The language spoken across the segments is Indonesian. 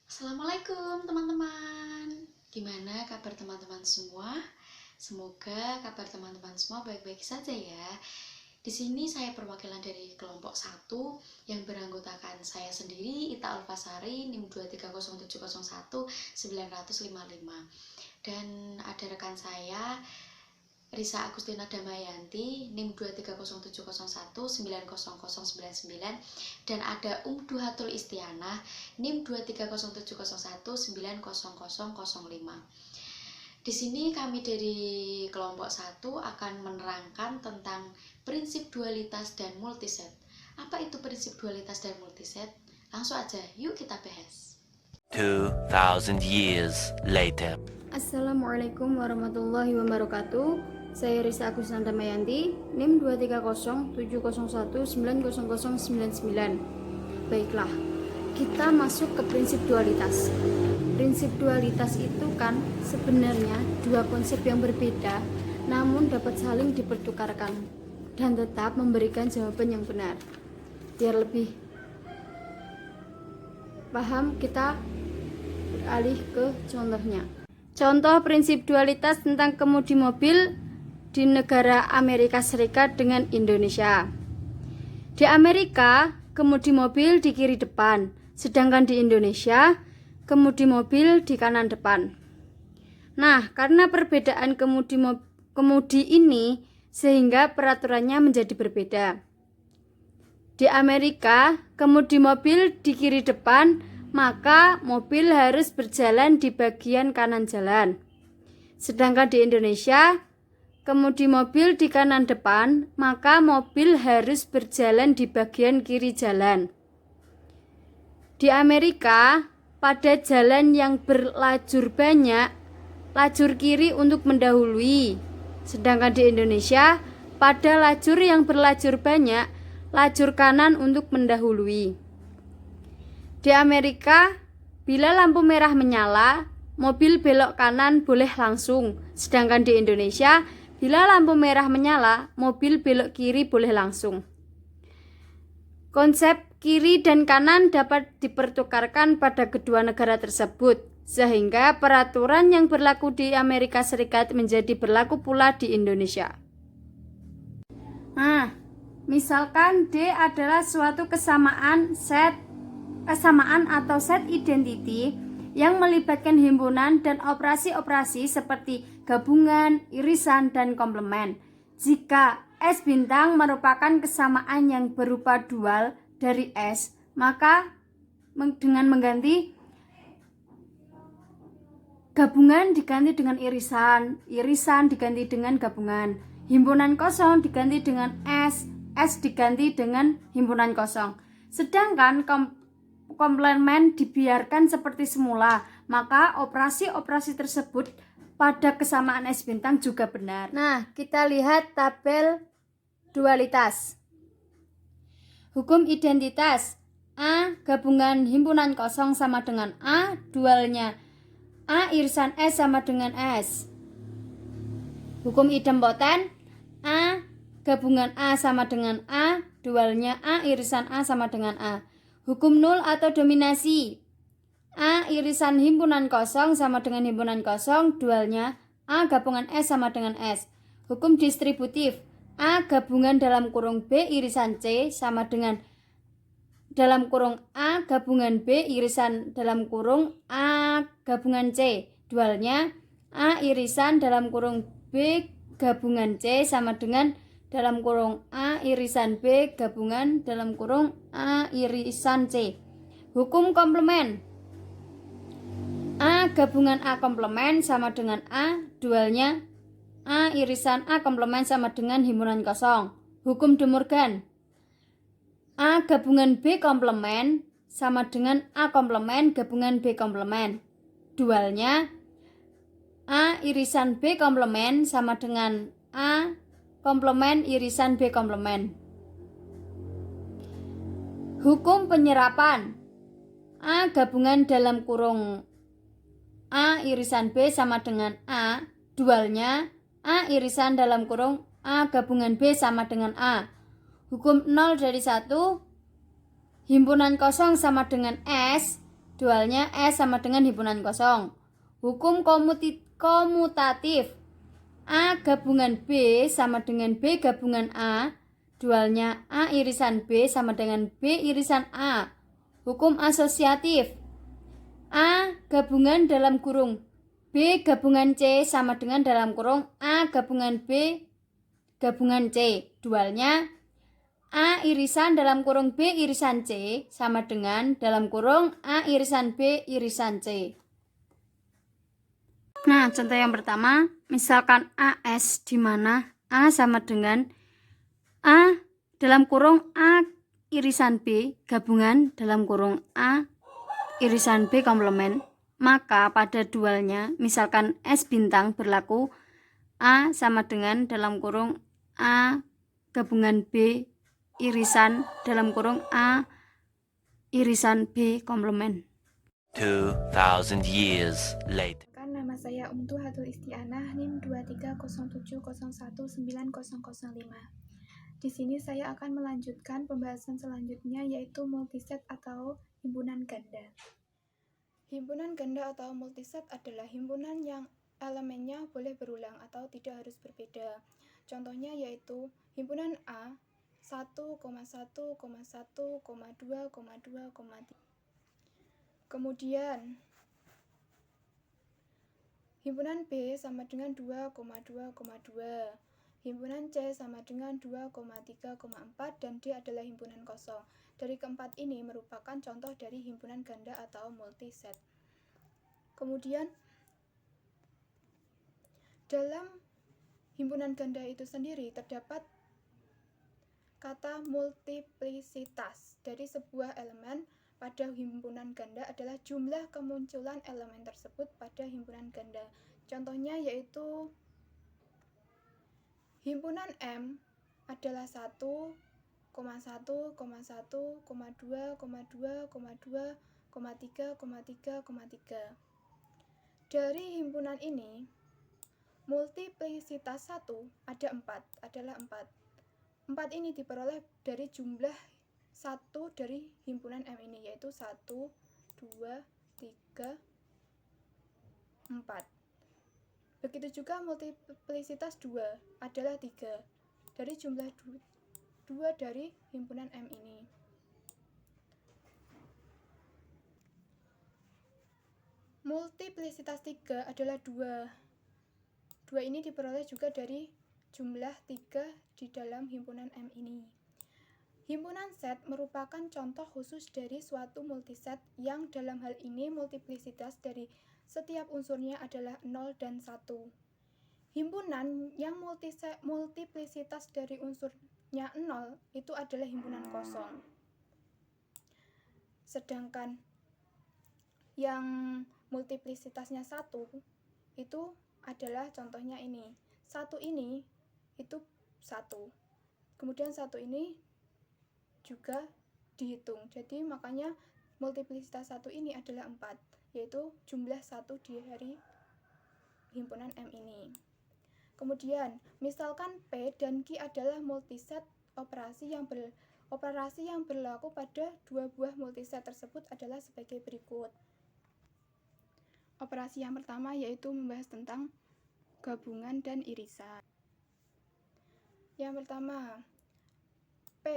Assalamualaikum teman-teman. Gimana kabar teman-teman semua? Semoga kabar teman-teman semua baik-baik saja ya. Di sini saya perwakilan dari kelompok 1 yang beranggotakan saya sendiri, Ita Alfasari, NIM 230701955. Dan ada rekan saya Risa Agustina Damayanti, NIM 23070190099, dan ada Duhatul Istianah, NIM 23070190005. Di sini kami dari kelompok 1 akan menerangkan tentang prinsip dualitas dan multiset. Apa itu prinsip dualitas dan multiset? Langsung aja, yuk kita bahas. 2000 years later. Assalamualaikum warahmatullahi wabarakatuh. Saya Risa Agustina Damayanti, NIM 23070190099. Baiklah, kita masuk ke prinsip dualitas. Prinsip dualitas itu kan sebenarnya dua konsep yang berbeda, namun dapat saling dipertukarkan dan tetap memberikan jawaban yang benar. Biar lebih paham, kita beralih ke contohnya. Contoh prinsip dualitas tentang kemudi mobil di negara Amerika Serikat dengan Indonesia. Di Amerika, kemudi mobil di kiri depan, sedangkan di Indonesia, kemudi mobil di kanan depan. Nah, karena perbedaan kemudi ini, sehingga peraturannya menjadi berbeda. Di Amerika, kemudi mobil di kiri depan, maka mobil harus berjalan di bagian kanan jalan. Sedangkan di Indonesia, kemudi mobil di kanan depan, maka mobil harus berjalan di bagian kiri jalan. Di Amerika, pada jalan yang berlajur banyak, lajur kiri untuk mendahului. Sedangkan di Indonesia, pada lajur yang berlajur banyak, lajur kanan untuk mendahului. Di Amerika, bila lampu merah menyala, mobil belok kanan boleh langsung. Sedangkan di Indonesia, bila lampu merah menyala, mobil belok kiri boleh langsung. Konsep kiri dan kanan dapat dipertukarkan pada kedua negara tersebut, sehingga peraturan yang berlaku di Amerika Serikat menjadi berlaku pula di Indonesia. Nah, misalkan D adalah suatu kesamaan atau set identity yang melibatkan himpunan dan operasi-operasi seperti gabungan, irisan, dan komplement. Jika S bintang merupakan kesamaan yang berupa dual dari S, maka dengan mengganti gabungan diganti dengan irisan, irisan diganti dengan gabungan, himpunan kosong diganti dengan S, S diganti dengan himpunan kosong. Sedangkan komplement dibiarkan seperti semula, maka operasi-operasi tersebut pada kesamaan S bintang juga benar. Nah, kita lihat tabel dualitas. Hukum identitas. A gabungan himpunan kosong sama dengan A, dualnya A irisan S sama dengan S. Hukum idempoten. A gabungan A sama dengan A, dualnya A irisan A sama dengan A. Hukum nul atau dominasi. A irisan himpunan kosong sama dengan himpunan kosong, dualnya A gabungan S sama dengan S. Hukum distributif. A gabungan dalam kurung B irisan C sama dengan dalam kurung A gabungan B irisan dalam kurung A gabungan C. Dualnya A irisan dalam kurung B gabungan C sama dengan dalam kurung A irisan B gabungan dalam kurung A irisan C. Hukum komplement. A gabungan A komplement sama dengan A, dualnya A irisan A komplement sama dengan himpunan kosong. Hukum De Morgan. A gabungan B komplement sama dengan A komplement gabungan B komplement. Dualnya A irisan B komplement sama dengan A komplement irisan B komplement. Hukum penyerapan. A gabungan dalam kurung A irisan B sama dengan A, dualnya A irisan dalam kurung A gabungan B sama dengan A. Hukum 0 dari 1, himpunan kosong sama dengan S, dualnya S sama dengan himpunan kosong. Hukum komutatif. A gabungan B sama dengan B gabungan A, dualnya A irisan B sama dengan B irisan A. Hukum asosiatif. A gabungan dalam kurung B gabungan C sama dengan dalam kurung A gabungan B gabungan C, dualnya A irisan dalam kurung B irisan C sama dengan dalam kurung A irisan B irisan C. Nah, contoh yang pertama, misalkan AS di mana A sama dengan A dalam kurung A irisan B gabungan dalam kurung A irisan B komplement, maka pada dualnya misalkan S bintang berlaku A sama dengan dalam kurung A gabungan B irisan dalam kurung A irisan B komplement. 2,000 years later. Nama saya Umtuhatul Istianah, NIM 23070190005. Di sini saya akan melanjutkan pembahasan selanjutnya, yaitu multiset atau himpunan ganda. Himpunan ganda atau multiset adalah himpunan yang elemennya boleh berulang atau tidak harus berbeda. Contohnya yaitu himpunan A 1,1,1,2,3. Kemudian himpunan B sama dengan 2,2,2. Himpunan C sama dengan 2,3,4 dan D adalah himpunan kosong. Dari keempat ini merupakan contoh dari himpunan ganda atau multiset. Kemudian dalam himpunan ganda itu sendiri terdapat kata multiplisitas dari sebuah elemen pada himpunan ganda adalah jumlah kemunculan elemen tersebut pada himpunan ganda. Contohnya yaitu himpunan M adalah 1,1,1,2,2,2,3,4. Dari himpunan ini, multiplisitas 1 adalah 4. 4 ini diperoleh dari jumlah 1 dari himpunan M ini, yaitu 1, 2, 3, 4. Begitu juga multiplisitas 2 adalah 3 dari jumlah 2 dari himpunan M ini. Multiplisitas 3 adalah 2. 2 ini diperoleh juga dari jumlah 3 di dalam himpunan M ini. Himpunan set merupakan contoh khusus dari suatu multiset yang dalam hal ini multiplisitas dari setiap unsurnya adalah 0 dan 1. Himpunan yang multiplisitas dari unsurnya 0 itu adalah himpunan kosong. Sedangkan yang multiplisitasnya 1 itu adalah contohnya ini. 1 ini itu 1. Kemudian 1 ini juga dihitung. Jadi makanya multiplisitas 1 ini adalah 4, yaitu jumlah 1 dari himpunan M ini. Kemudian, misalkan P dan Q adalah multiset, operasi yang berlaku pada dua buah multiset tersebut adalah sebagai berikut. Operasi yang pertama yaitu membahas tentang gabungan dan irisan. Yang pertama, P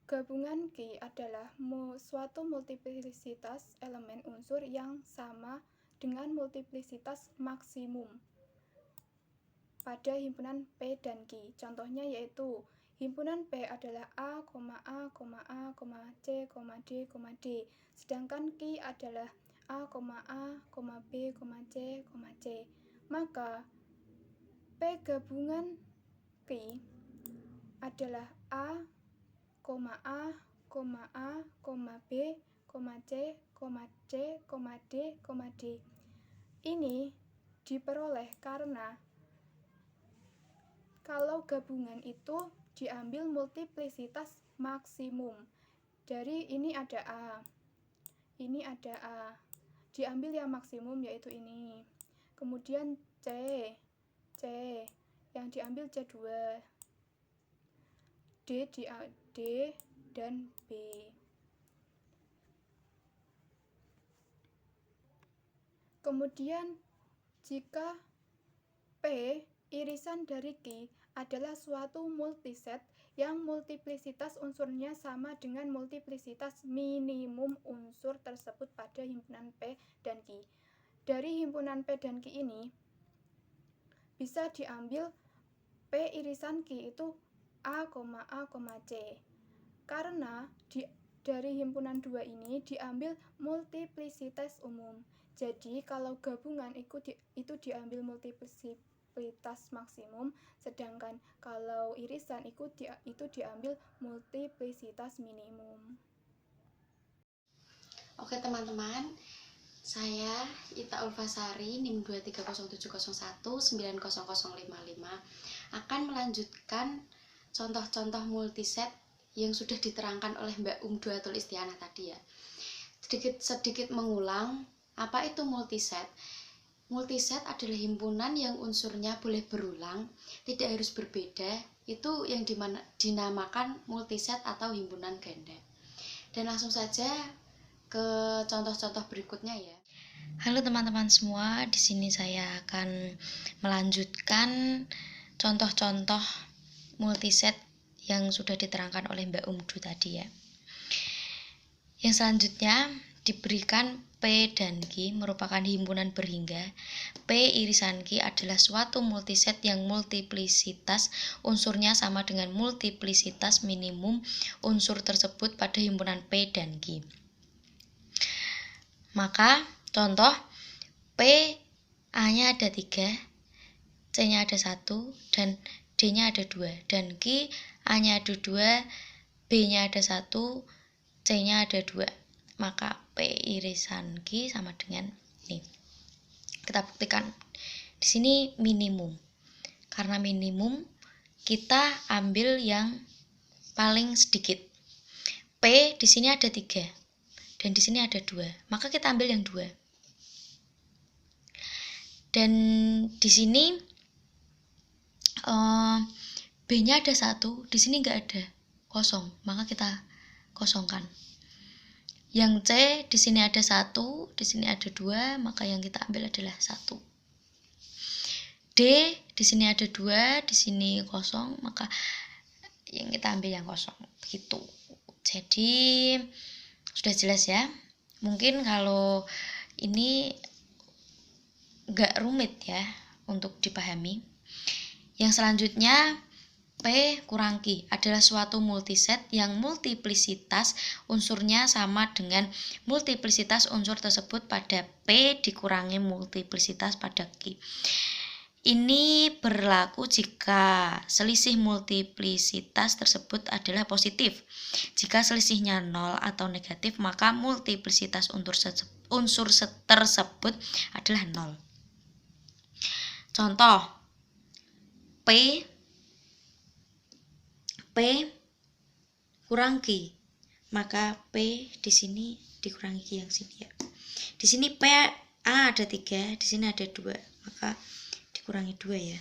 gabungan Q adalah suatu multiplisitas elemen unsur yang sama dengan multiplisitas maksimum pada himpunan P dan Q. Contohnya yaitu himpunan P adalah A, A, A, C, D, D. Sedangkan Q adalah A, B, C, C. Maka P gabungan Q adalah A, A, B, C, D, D. Ini diperoleh karena kalau gabungan itu diambil multiplisitas maksimum. Dari ini ada A, ini ada A, diambil yang maksimum yaitu ini. Kemudian C yang diambil C2, D dan B. Kemudian jika P irisan dari Q adalah suatu multiset yang multiplisitas unsurnya sama dengan multiplisitas minimum unsur tersebut pada himpunan P dan Q. Dari himpunan P dan Q ini bisa diambil P irisan Q itu A, C. Karena dari himpunan 2 ini diambil multiplisitas umum. Jadi kalau gabungan itu diambil multiplisitas maksimum, sedangkan kalau irisan itu diambil multiplisitas minimum. Oke teman-teman, saya Ita Ulfasari NIM 23070190055 akan melanjutkan contoh-contoh multiset yang sudah diterangkan oleh Mbak Duatul Istianah tadi ya. Sedikit mengulang, apa itu multiset? Multiset adalah himpunan yang unsurnya boleh berulang, tidak harus berbeda. Itu yang dinamakan multiset atau himpunan ganda. Dan langsung saja ke contoh-contoh berikutnya ya. Halo teman-teman semua, di sini saya akan melanjutkan contoh-contoh multiset yang sudah diterangkan oleh Mbak Du tadi ya. Yang selanjutnya diberikan P dan Q merupakan himpunan berhingga. P irisan Q adalah suatu multiset yang multiplisitas unsurnya sama dengan multiplisitas minimum unsur tersebut pada himpunan P dan Q. Maka contoh P A-nya ada 3, C-nya ada 1, dan D-nya ada 2, dan Q A-nya ada 2, B-nya ada 1, C-nya ada 2. Maka P irisan Q sama dengan ini. Kita buktikan. Di sini minimum. Karena minimum, kita ambil yang paling sedikit. P di sini ada 3 dan di sini ada 2. Maka kita ambil yang 2. Dan di sini B-nya ada 1, di sini nggak ada, kosong, maka kita kosongkan. Yang C di sini ada 1, di sini ada 2, maka yang kita ambil adalah 1. D di sini ada 2, di sini kosong, maka yang kita ambil yang kosong. Begitu. Jadi sudah jelas ya. Mungkin kalau ini nggak rumit ya untuk dipahami. Yang selanjutnya P kurang Q adalah suatu multiset yang multiplisitas unsurnya sama dengan multiplisitas unsur tersebut pada P dikurangi multiplisitas pada Q. Ini berlaku jika selisih multiplisitas tersebut adalah positif. Jika selisihnya 0 atau negatif, maka multiplisitas unsur tersebut adalah 0. Contoh P kurang Q, maka P di sini dikurangi Q yang sini ya. Di sini P A ada 3, di sini ada 2, maka dikurangi 2 ya.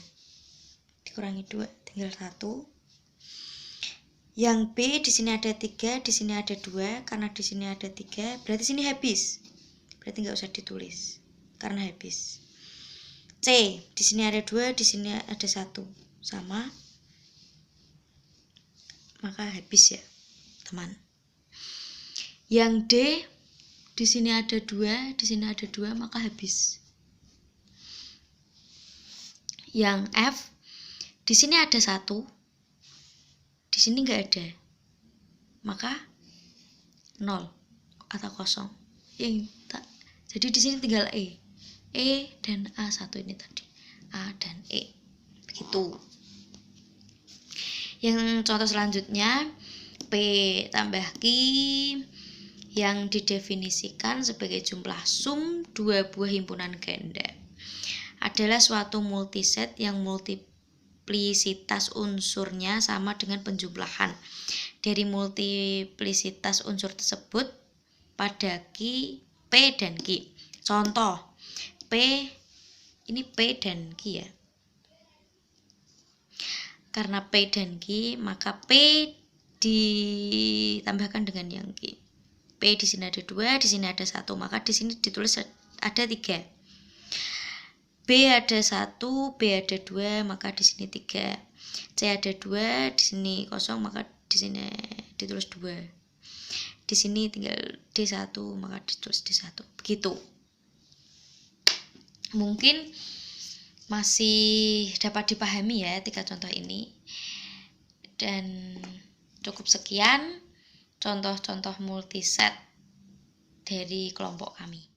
Dikurangi 2 tinggal 1. Yang B di sini ada 3, di sini ada 2, karena di sini ada 3, berarti sini habis. Berarti nggak usah ditulis karena habis. C di sini ada 2, di sini ada 1, sama, maka habis ya teman. Yang D di sini ada 2, di sini ada 2, maka habis. Yang F di sini ada 1, di sini nggak ada, maka 0 atau kosong. Jadi di sini tinggal E dan A1 ini tadi, A dan E, begitu. Yang contoh selanjutnya P tambah Q yang didefinisikan sebagai jumlah sum dua buah himpunan ganda adalah suatu multiset yang multiplisitas unsurnya sama dengan penjumlahan dari multiplisitas unsur tersebut pada Q, P dan Q. Contoh P, ini P dan Q ya. Karena P dan Q, maka P ditambahkan dengan yang Q. P di sini ada 2, di sini ada 1, maka di sini ditulis ada 3. B ada 1, B ada 2, maka di sini 3. C ada 2, di sini kosong, maka di sini ditulis 2. Di sini tinggal D1, maka ditulis D1. Begitu. Mungkin masih dapat dipahami ya 3 contoh ini. Dan cukup sekian contoh-contoh multiset dari kelompok kami.